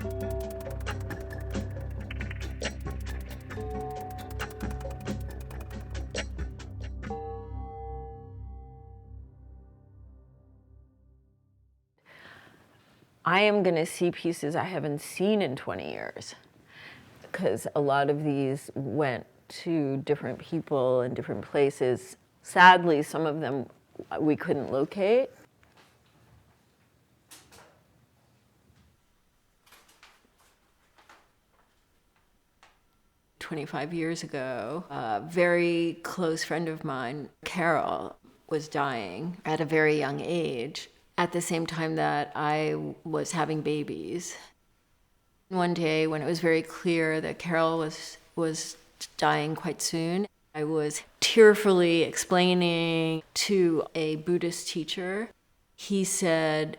I am going to see pieces I haven't seen in 20 years, because a lot of these went to different people in different places. Sadly, some of them we couldn't locate. "25 years ago, a very close friend of mine, Carol, was dying at a very young age, at the same time that I was having babies. One day when it was very clear that Carol was dying quite soon, I was tearfully explaining to a Buddhist teacher. He said,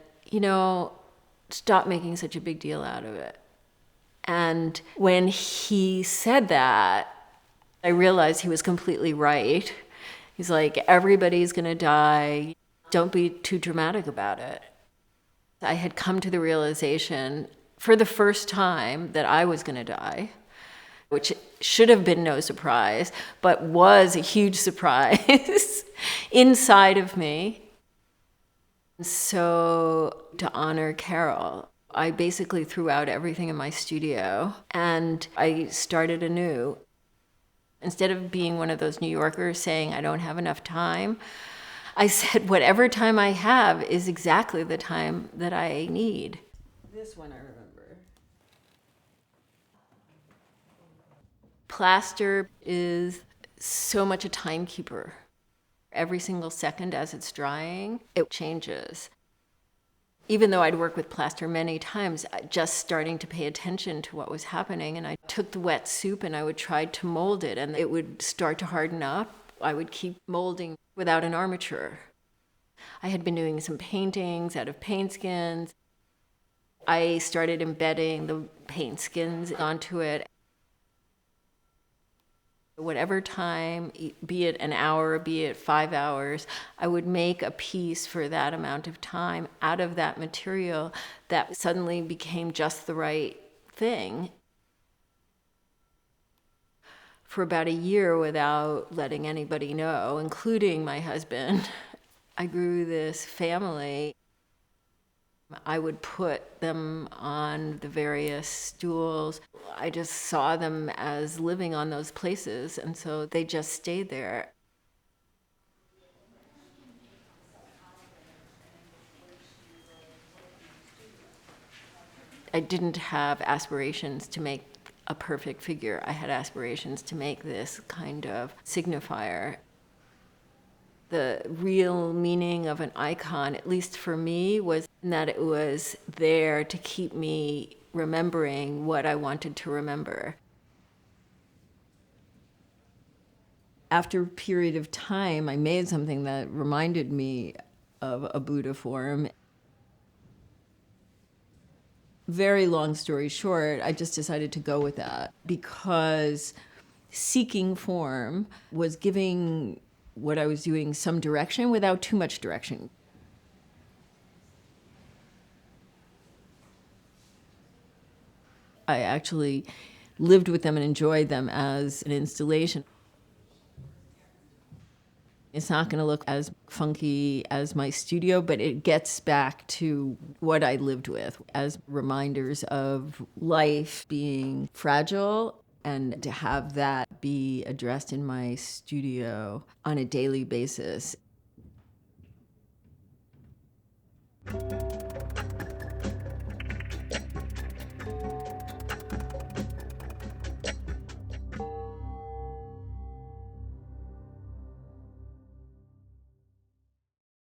stop making such a big deal out of it. And when he said that, I realized he was completely right. He's like, everybody's gonna die. Don't be too dramatic about it. I had come to the realization for the first time that I was gonna die, which should have been no surprise, but was a huge surprise inside of me. So to honor Carol, I basically threw out everything in my studio and I started anew. Instead of being one of those New Yorkers saying, I don't have enough time, I said, whatever time I have is exactly the time that I need. This one I remember. Plaster is so much a timekeeper. Every single second as it's drying, it changes. Even though I'd worked with plaster many times, just starting to pay attention to what was happening, and I took the wet soup and I would try to mold it, and it would start to harden up. I would keep molding without an armature. I had been doing some paintings out of paint skins. I started embedding the paint skins onto it. Whatever time, be it an hour, be it 5 hours, I would make a piece for that amount of time out of that material that suddenly became just the right thing. For about a year, without letting anybody know, including my husband, I grew this family. I would put them on the various stools. I just saw them as living on those places, and so they just stayed there. I didn't have aspirations to make a perfect figure. I had aspirations to make this kind of signifier. The real meaning of an icon, at least for me, was that it was there to keep me remembering what I wanted to remember. After a period of time, I made something that reminded me of a Buddha form. Very long story short, I just decided to go with that because seeking form was giving what I was doing some direction without too much direction. I actually lived with them and enjoyed them as an installation. It's not going to look as funky as my studio, but it gets back to what I lived with as reminders of life being fragile, and to have that be addressed in my studio on a daily basis.